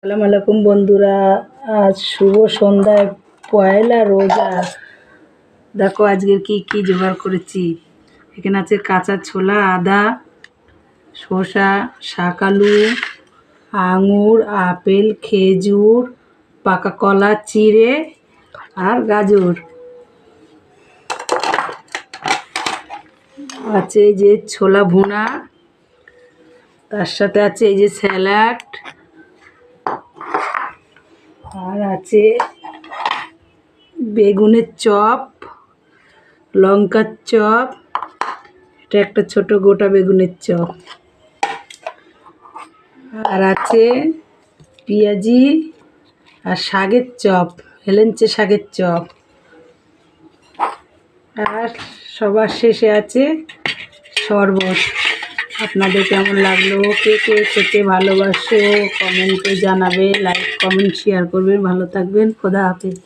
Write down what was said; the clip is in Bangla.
আসসালামু আলাইকুম বন্ধুরা, আজ শুভ সন্ধ্যায় পয়লা রোজা। দেখো আজকের কি জোগাড় করেছি। এখানে আছে কাঁচা ছোলা, আদা, শসা, শাকালু, আঙুর, আপেল, খেজুর, পাকা কলা চিড়ে আর গাজর আছে। এই যে ছোলা ভুনা, তার সাথে আছে এই যে স্যালাড, আর আছে বেগুনের চপ, লঙ্কার চপ, এটা একটা ছোট গোটা বেগুনের চপ, আর আছে পেঁয়াজি আর শাকের চপ, হেলেঞ্চে শাকের চপ, আর সবার শেষে আছে শরবত। আপনাদের কেমন লাগলো, কে কে খেতে ভালোবাসো কমেন্টে জানাবে, লাইক কমেন্ট শেয়ার করবেন। ভালো থাকবেন, খোদা হাফেজ।